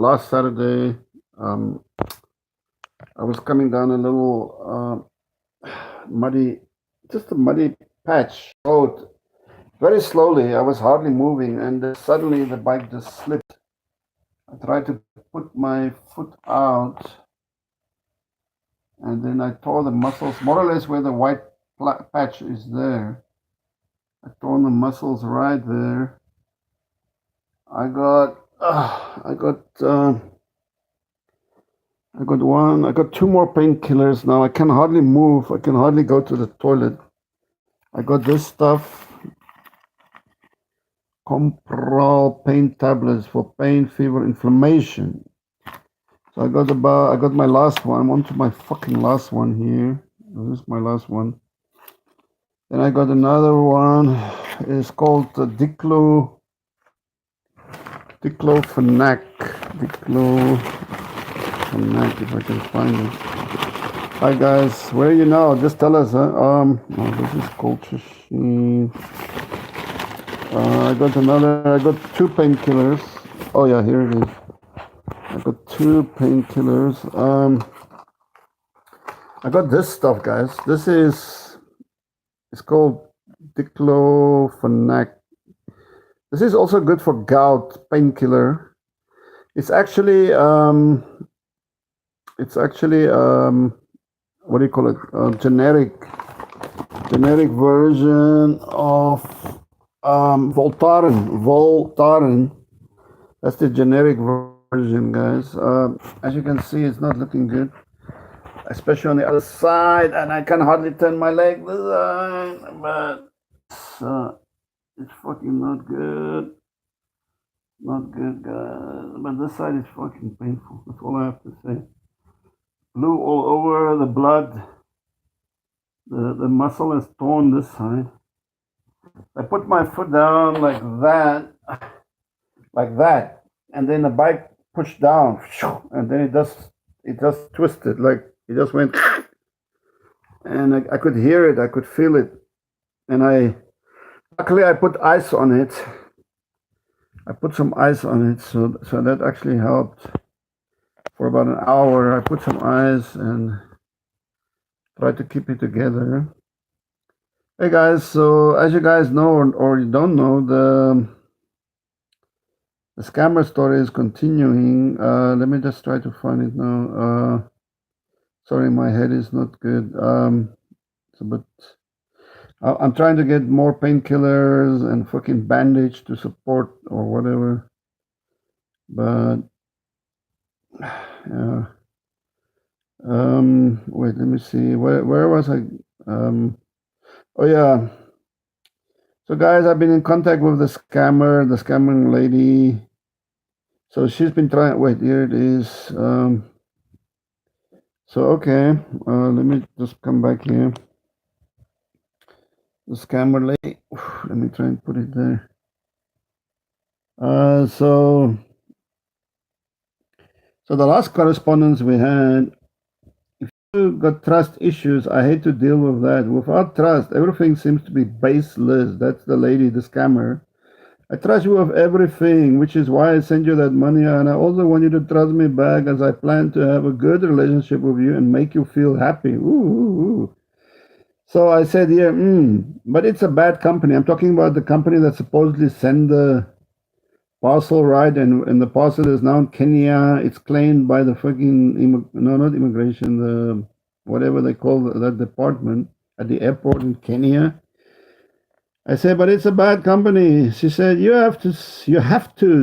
last Saturday, um, I was coming down a little muddy, just a muddy patch road, very slowly. I was hardly moving, and suddenly the bike just slipped. I tried to put my foot out, and then I tore the muscles, more or less where the white patch is there. I tore the muscles right there. I got. I got two more painkillers now. I can hardly move. I can hardly go to the toilet. I got this stuff, Compral pain tablets for pain, fever, inflammation. So I got my last one. I'm on to my fucking last one here. This is my last one. Then I got another one. It's called Diclofenac. Diclofenac, if I can find it. Hi guys, where are you now? Just tell us. Oh, this is culture sheet. I got two painkillers. Oh yeah, here it is. I got two painkillers. I got this stuff, guys. It's called Diclofenac. This is also good for gout, painkiller. It's actually what do you call it? Generic version of Voltaren. That's the generic version, guys. As you can see, it's not looking good, especially on the other side, and I can hardly turn my leg this side, but it's fucking not good. Not good, guys. But this side is fucking painful. That's all I have to say. Blue all over, the blood. The muscle is torn this side. I put my foot down like that, and then the bike pushed down, and then it just twisted, like it just went, and I could hear it, I could feel it, and luckily I put ice on it. I put some ice on it, so that actually helped. For about an hour, I put some ice and tried to keep it together. Hey guys, so as you guys know or you don't know, the scammer story is continuing. Let me just try to find it now. Sorry, my head is not good. But I'm trying to get more painkillers and fucking bandage to support or whatever. But yeah. Wait, let me see. Where was I? Oh yeah. So guys, I've been in contact with the scamming lady. So she's been trying. Wait, here it is. So okay, let me just come back here. The scammer lady. Let me try and put it there. So the last correspondence we had. Got trust issues. I hate to deal with that. Without trust, everything seems to be baseless. That's the lady, the scammer. I trust you with everything, which is why I send you that money, and I also want you to trust me back, as I plan to have a good relationship with you and make you feel happy. Ooh. So I said, yeah, but it's a bad company. I'm talking about the company that supposedly sent the parcel, right? And the parcel is now in Kenya. It's claimed by the fucking not immigration, the whatever they call that department at the airport in Kenya. I said, but it's a bad company. She said, you have to,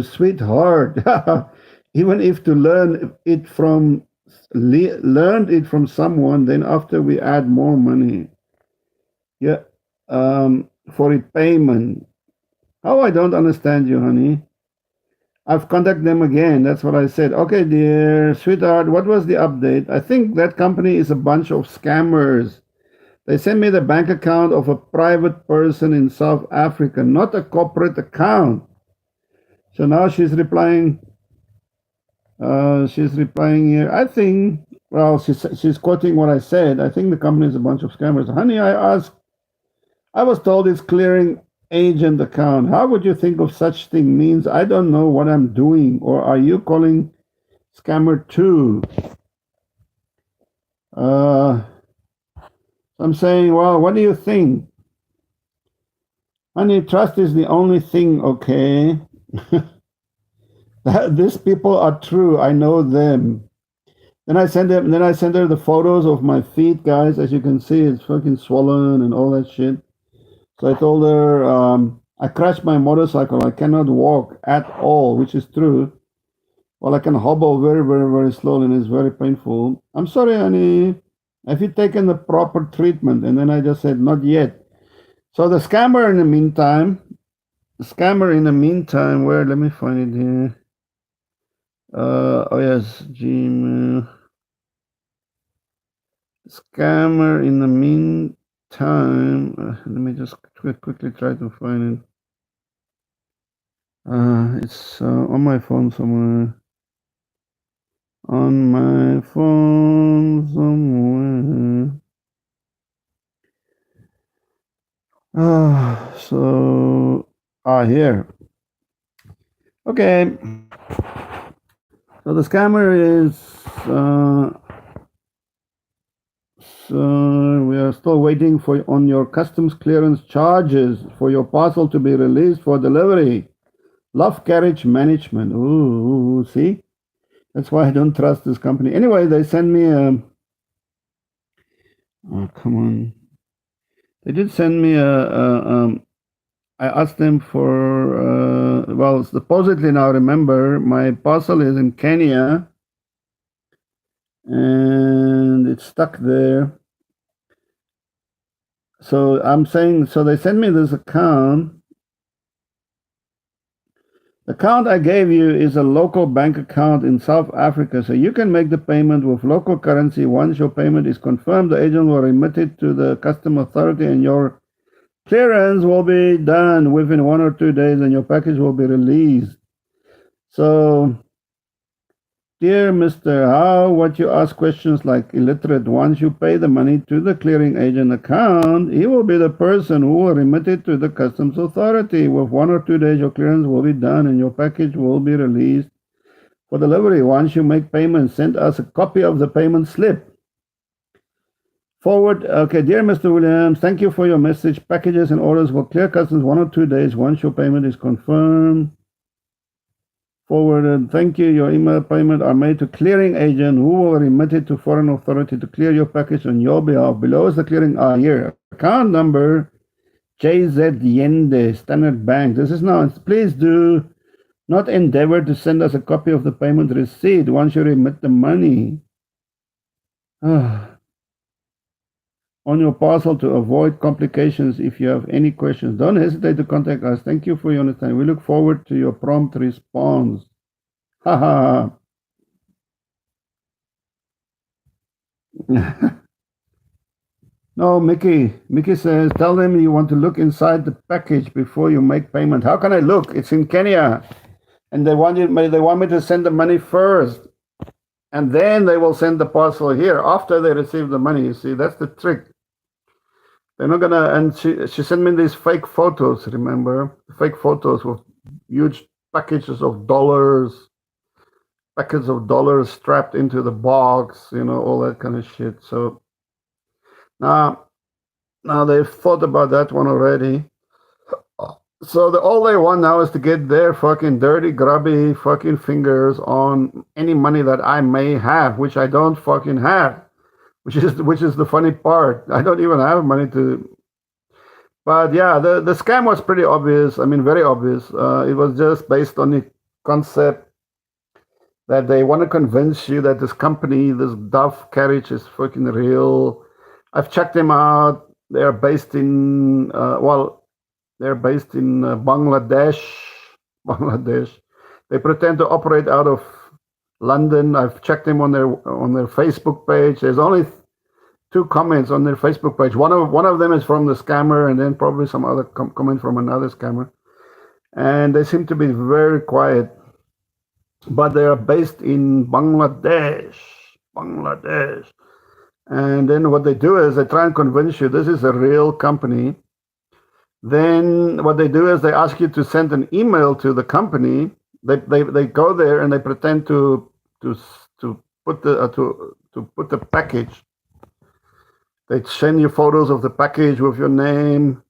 sweetheart. Even if to learned it from someone, then after we add more money, yeah, for repayment. How I don't understand you, honey. I've contacted them again. That's what I said. Okay, dear sweetheart, what was the update? I think that company is a bunch of scammers. They sent me the bank account of a private person in South Africa, not a corporate account. So now she's replying. Here. I think, well, she's quoting what I said. I think the company is a bunch of scammers. Honey, I was told it's clearing agent account. How would you think of such thing? Means I don't know what I'm doing, or are you calling Scammer 2. I'm saying, well, what do you think? Honey, trust is the only thing, okay? These people are true. I know them. Then I send her the photos of my feet, guys. As you can see, it's fucking swollen and all that shit. So I told her, I crashed my motorcycle. I cannot walk at all, which is true. Well, I can hobble very, very, very slowly, and it's very painful. I'm sorry, honey. Have you taken the proper treatment? And then I just said, not yet. So the scammer in the meantime, where, let me find it here. Oh yes, Gmail. Scammer in the meantime, let me just quickly try to find it. It's on my phone somewhere. On my phone somewhere. Here. Okay. So the scammer is, so we are still waiting on your customs clearance charges for your parcel to be released for delivery. Love carriage management. Ooh, see? That's why I don't trust this company. Anyway, they send me a, oh, come on. They did send me I asked them for, well, supposedly now, remember, my parcel is in Kenya and it's stuck there. So I'm saying, so they sent me this account. The account I gave you is a local bank account in South Africa, so you can make the payment with local currency. Once your payment is confirmed, the agent will remit it to the custom authority and your clearance will be done within 1 or 2 days and your package will be released. So, dear Mr. How, what you ask questions like illiterate. Once you pay the money to the clearing agent account, he will be the person who will remit it to the customs authority. With 1 or 2 days, your clearance will be done and your package will be released for delivery. Once you make payment, send us a copy of the payment slip. Forward, okay, dear Mr. Williams, thank you for your message. Packages and orders will clear customs 1 or 2 days once your payment is confirmed. Forwarded, thank you. Your email payment are made to clearing agent who will remit it to foreign authority to clear your package on your behalf. Below is the clearing here. Account number JZ Yende, Standard Bank. This is now, please do not endeavor to send us a copy of the payment receipt once you remit the money on your parcel to avoid complications. If you have any questions, don't hesitate to contact us. Thank you for your understanding. We look forward to your prompt response. Haha. No, Mickey says, tell them you want to look inside the package before you make payment. How can I look? It's in Kenya. And they want me to send the money first. And then they will send the parcel here after they receive the money. You see, that's the trick. They're not gonna, and she sent me these fake photos, remember? Fake photos with huge packages of dollars, packets of dollars strapped into the box, all that kind of shit. So now they've thought about that one already. So all they want now is to get their fucking dirty, grubby fucking fingers on any money that I may have, which I don't fucking have. Which is the funny part. I don't even have money to. But yeah, the scam was pretty obvious. I mean, very obvious. It was just based on the concept that they want to convince you that this company, this Dove Carriage, is fucking real. I've checked them out. They're based in Bangladesh. They pretend to operate out of London. I've checked them on their Facebook page. There's only 2 comments on their Facebook page. One of them is from the scammer, and then probably some other comment from another scammer. And they seem to be very quiet. But they are based in Bangladesh. And then what they do is they try and convince you this is a real company. Then what they do is they ask you to send an email to the company. They go there and they pretend to to put to put the package. They send you photos of the package with your name,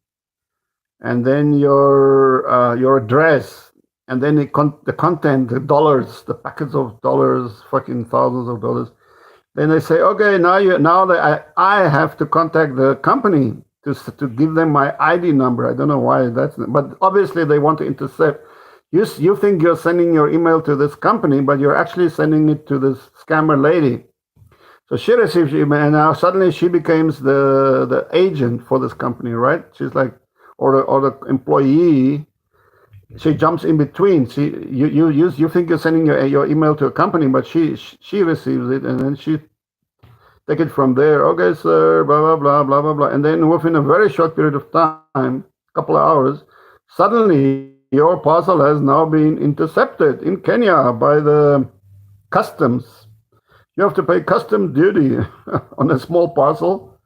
and then your address, and then the content, the dollars, the packets of dollars, fucking thousands of dollars. Then they say, okay, now that I have to contact the company to give them my ID number. I don't know why but obviously they want to intercept. You think you're sending your email to this company, but you're actually sending it to this scammer lady. So she receives your email, and now suddenly she becomes the agent for this company, right? She's like, or the employee. She jumps in between. You think you're sending your email to a company, but she receives it, and then she take it from there. Okay, sir, blah blah blah blah blah blah, and then within a very short period of time, couple of hours, suddenly your parcel has now been intercepted in Kenya by the customs. You have to pay custom duty on a small parcel.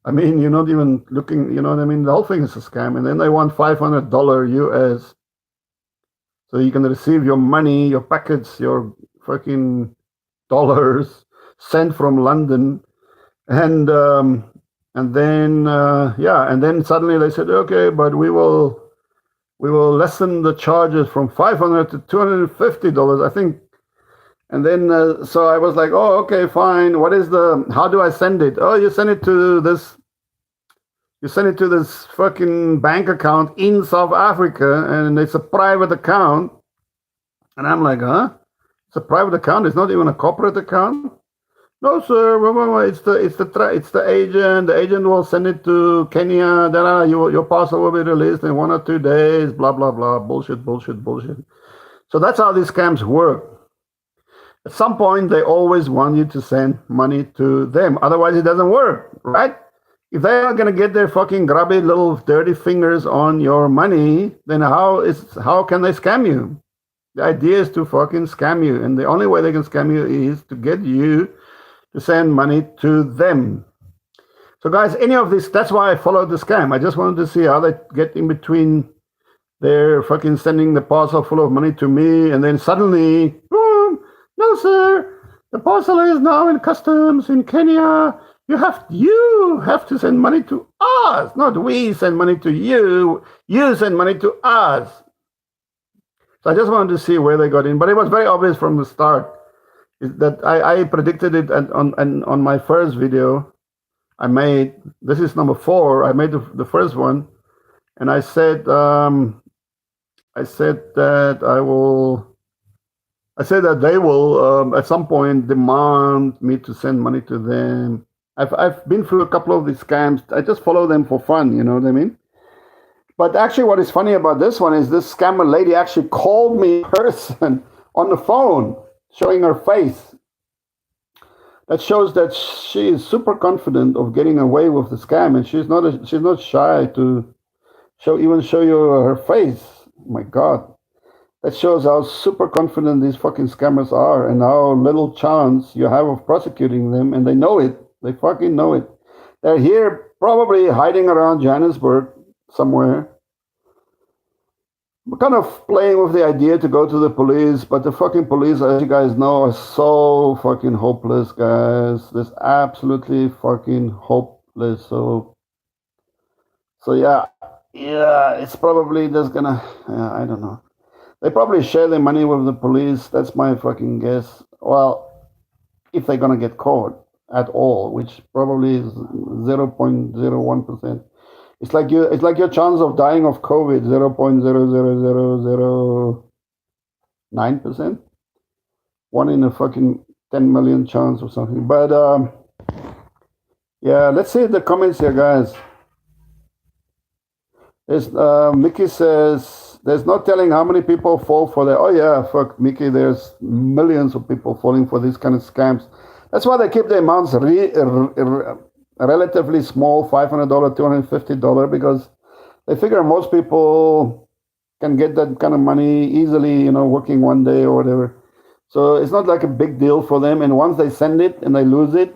I mean, you're not even looking, you know what I mean? The whole thing is a scam. And then they want $500 US. So you can receive your money, your packets, your fucking dollars sent from London. And then, and then suddenly they said, okay, but we will lessen the charges from $500 to $250, I think. And then, so I was like, oh, okay, fine. How do I send it? Oh, you send it to this fucking bank account in South Africa, and it's a private account. And I'm like, huh? It's a private account. It's not even a corporate account. No, sir. It's the agent. The agent will send it to Kenya. Then your parcel will be released in 1 or 2 days. Blah blah blah. Bullshit. So that's how these scams work. At some point, they always want you to send money to them. Otherwise, it doesn't work, right? If they are going to get their fucking grubby little dirty fingers on your money, then how can they scam you? The idea is to fucking scam you. And the only way they can scam you is to get you to send money to them. So guys, any of this, that's why I followed the scam. I just wanted to see how they get in between. They're fucking sending the parcel full of money to me, and then suddenly, boom, no, sir, the parcel is now in customs in Kenya. You have to send money to us, not we send money to you. You send money to us. So I just wanted to see where they got in, but it was very obvious from the start that I predicted it on my first video I made. This is number 4. I made the first one, and I said that they will at some point demand me to send money to them. I've been through a couple of these scams. I just follow them for fun, you know what I mean? But actually, what is funny about this one is this scammer lady actually called me in person on the phone, showing her face. That shows that she is super confident of getting away with the scam, and she's not shy to show you her face. Oh my God. That shows how super confident these fucking scammers are, and how little chance you have of prosecuting them, and they know it. They fucking know it. They're here probably hiding around Johannesburg somewhere. We're kind of playing with the idea to go to the police, but the fucking police, as you guys know, are so fucking hopeless, guys. They're absolutely fucking hopeless. So yeah, it's probably just gonna, I don't know. They probably share their money with the police. That's my fucking guess. Well, if they're gonna get caught at all, which probably is 0.01%. It's like your chance of dying of COVID, 0.00009%. 1 in a fucking 10 million chance or something. But yeah, let's see the comments here, guys. There's Mickey says there's no telling how many people fall for that. Oh yeah, fuck Mickey. There's millions of people falling for these kind of scams. That's why they keep the amounts relatively small, $500, $250, because they figure most people can get that kind of money easily, you know, working one day or whatever. So it's not like a big deal for them. And once they send it and they lose it,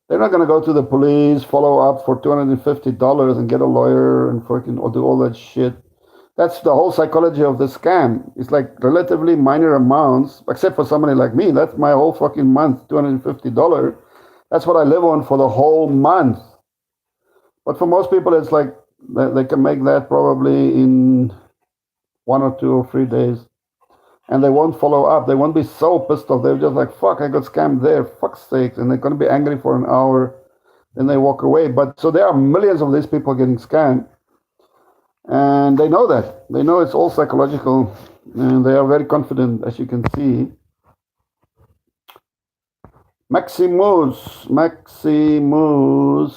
they're not going to go to the police, follow up for $250 and get a lawyer and fucking or do all that shit. That's the whole psychology of the scam. It's like relatively minor amounts, except for somebody like me. That's my whole fucking month, $250. That's what I live on for the whole month. But for most people, it's like they can make that probably in 1 or 2 or 3 days. And they won't follow up. They won't be so pissed off. They're just like, fuck, I got scammed there. Fuck's sake. And they're going to be angry for an hour. Then they walk away. But so there are millions of these people getting scammed. And they know that. They know it's all psychological. And they are very confident, as you can see. Maximus,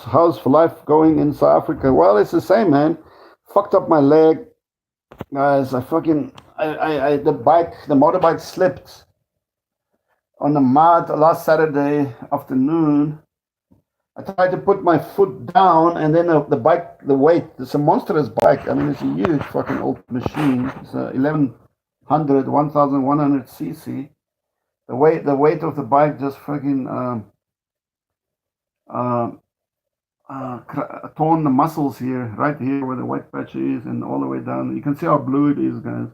how's life going in South Africa? Well, it's the same, man. Fucked up my leg. Guys, the motorbike slipped on the mud last Saturday afternoon. I tried to put my foot down, and then the bike, the weight, it's a monstrous bike. I mean, it's a huge fucking old machine. It's a 1100 cc. The weight of the bike just fucking torn the muscles here, right here where the white patch is, and all the way down. You can see how blue it is, guys.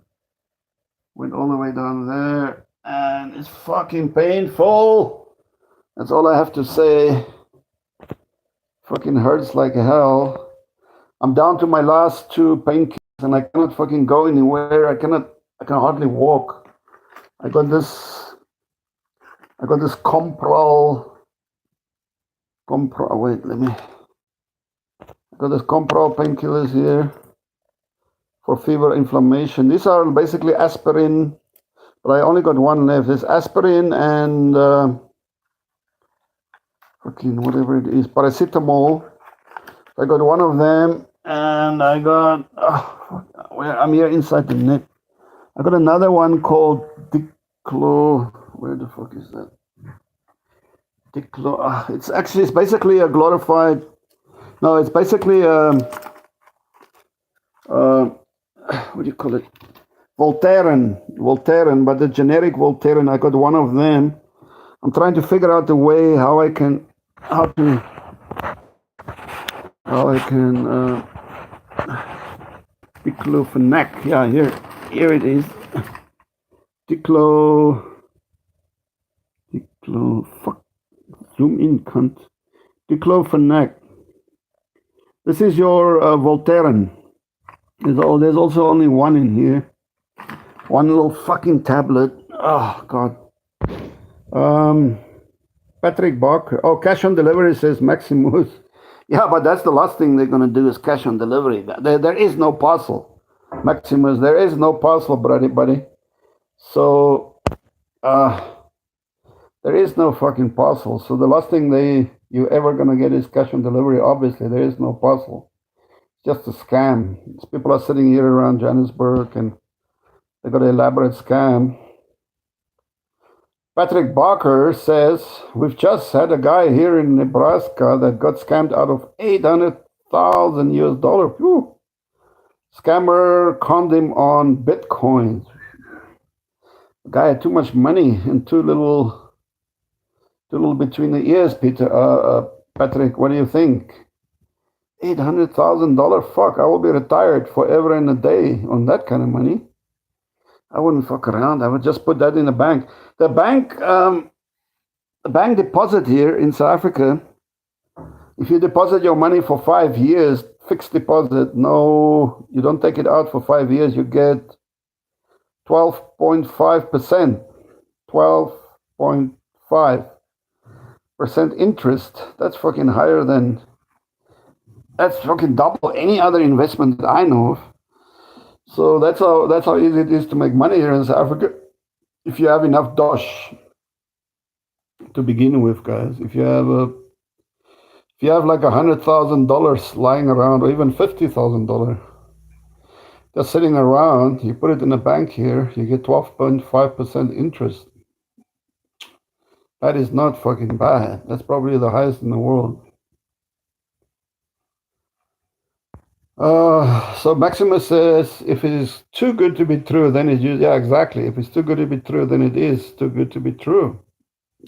Went all the way down there, and it's fucking painful. That's all I have to say. Fucking hurts like hell. I'm down to my last 2 painkillers, and I cannot fucking go anywhere. I can hardly walk. I got this Compral. Wait, I got this Compral painkillers here for fever, inflammation. These are basically aspirin, but I only got one left. There's aspirin and fucking whatever it is, paracetamol. I got one of them, and I got I'm here inside the net. I got another one called Diclo. Where the fuck is that? Diclo. It's basically a glorified. No, it's basically what do you call it? Voltaren, but the generic Voltaren. I got one of them. I'm trying to figure out the way how I can diclofenac. Yeah, here it is. Fuck, zoom in, cunt. Diclofenac. This is your Voltaren. There's also only one in here. One little fucking tablet. Oh, God. Patrick Barker. Oh, cash on delivery, says Maximus. Yeah, but that's the last thing they're going to do is cash on delivery. There is no parcel. Maximus, there is no parcel, buddy. So, there is no fucking parcel. So the last thing you ever going to get is cash on delivery. Obviously, there is no parcel. It's just a scam. People are sitting here around Johannesburg, and they got an elaborate scam. Patrick Barker says, we've just had a guy here in Nebraska that got scammed out of $800,000 US. Whew. Scammer conned him on Bitcoin. The guy had too much money and too little between the ears, Patrick, what do you think? $800,000? Fuck, I will be retired forever and a day on that kind of money. I wouldn't fuck around. I would just put that in the bank. The bank deposit here in South Africa, if you deposit your money for 5 years, fixed deposit, no, you don't take it out for 5 years, you get 12.5%. 12.5% interest. That's fucking that's fucking double any other investment that I know of. So that's how easy it is to make money here in South Africa. If you have enough dosh to begin with, guys. If you have like $100,000 lying around, or even $50,000 just sitting around, you put it in a bank here, you get 12.5% interest. That is not fucking bad. That's probably the highest in the world. So Maximus says, if it is too good to be true, then it's used. Yeah, exactly. If it's too good to be true, then it is too good to be true.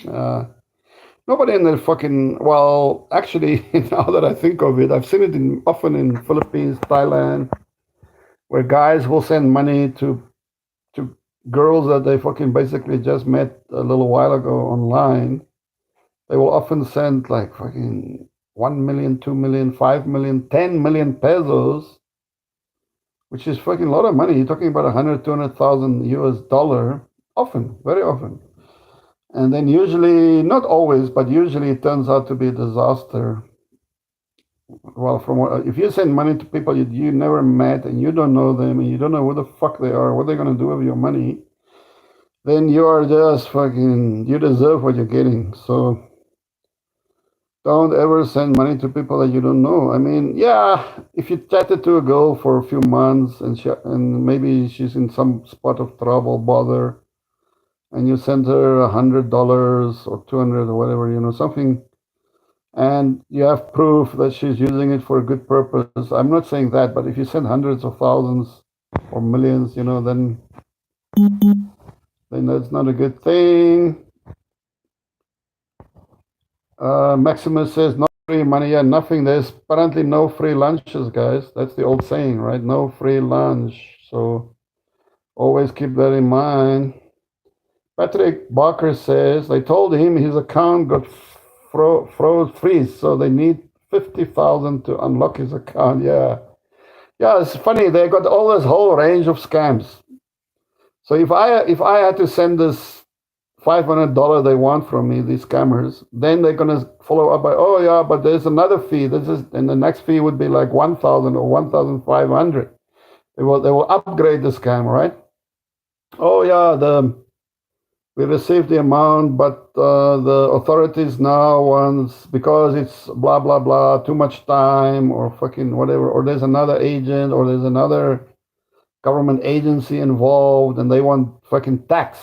Nobody in the fucking, well, actually, now that I think of it, I've seen it often in Philippines, Thailand, where guys will send money to girls that they fucking basically just met a little while ago online. They will often send like fucking 1 million, 2 million, 5 million, 10 million pesos, which is fucking a lot of money. You're talking about 100, 200,000 US dollar, often, very often. And then usually, not always, but usually it turns out to be a disaster. Well, if you send money to people you never met and you don't know them and you don't know who the fuck they are, what they're going to do with your money, then you are just fucking, you deserve what you're getting. So don't ever send money to people that you don't know. I mean, yeah, if you chatted to a girl for a few months and maybe she's in some spot of trouble, bother, and you send her $100 or 200 or whatever, something, and you have proof that she's using it for a good purpose. I'm not saying that, but if you send hundreds of thousands or millions, then that's not a good thing. Maximus says no free money. Yeah, nothing. There's apparently no free lunches, guys. That's the old saying, right? No free lunch. So always keep that in mind. Patrick Barker says they told him his account got froze freeze, so they need 50,000 to unlock his account. Yeah, it's funny. They got all this whole range of scams. So if I had to send this $500 they want from me, these scammers, then they're gonna follow up by, oh yeah, but there's another fee. And the next fee would be like 1,000 or 1,500. They will upgrade the scam, right? Oh yeah, we received the amount, but the authorities now wants, because it's blah blah blah, too much time or fucking whatever, or there's another agent or there's another government agency involved and they want fucking tax.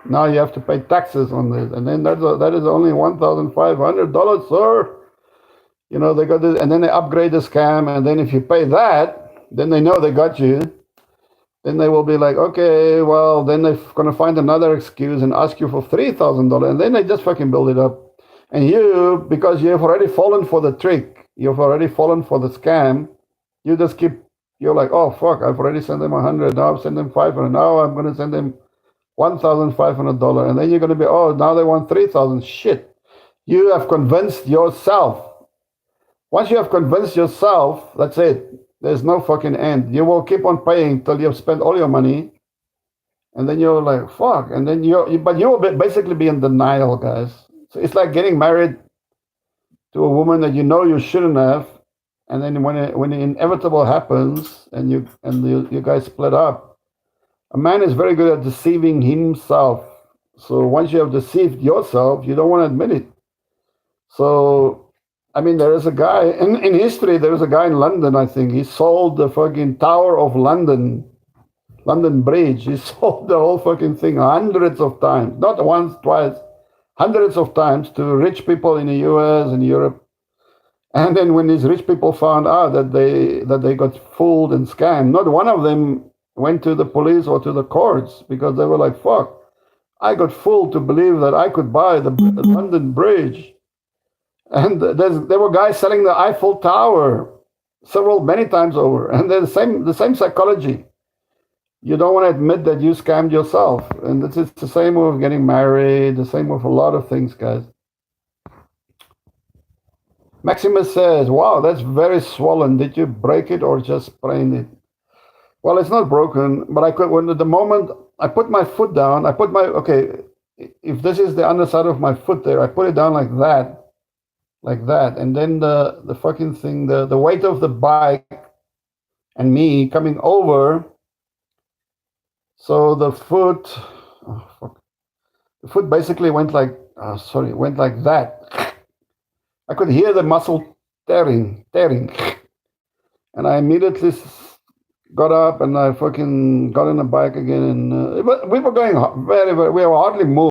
Now you have to pay taxes on this, and then that is only $1,500, sir. They got this, and then they upgrade the scam, and then if you pay that, then they know they got you. Then they will be like, okay, well, then they're gonna find another excuse and ask you for $3,000, and then they just fucking build it up. And you, because you have already fallen for the trick, you've already fallen for the scam, you just keep. You're like, oh fuck, I've already sent them 100. Now I've sent them 500. Now I'm gonna send them $1,500, and then you're going to be, oh, now they want 3,000. Shit. You have convinced yourself. Once you have convinced yourself, that's it. There's no fucking end. You will keep on paying till you've spent all your money, and then you're like, fuck. And then but you will basically be in denial, guys. So it's like getting married to a woman that you know you shouldn't have, and then when the inevitable happens, and you guys split up, a man is very good at deceiving himself. So once you have deceived yourself, you don't want to admit it. So, I mean, there is a guy, in history, there was a guy in London, I think. He sold the fucking Tower of London Bridge. He sold the whole fucking thing hundreds of times. Not once, twice, hundreds of times to rich people in the US and Europe. And then when these rich people found out that they got fooled and scammed, not one of them went to the police or to the courts, because they were like, fuck, I got fooled to believe that I could buy the London Bridge. And there were guys selling the Eiffel Tower many times over. And they're the same psychology. You don't want to admit that you scammed yourself. And it's the same with getting married, the same with a lot of things, guys. Maximus says, wow, that's very swollen. Did you break it or just sprain it? Well, it's not broken, but the moment I put my foot down, if this is the underside of my foot there, I put it down like that. And then the fucking thing, the weight of the bike and me coming over. So the foot basically went like that. I could hear the muscle tearing. And I immediately got up and I fucking got on the bike again, and we were going we were hardly moved.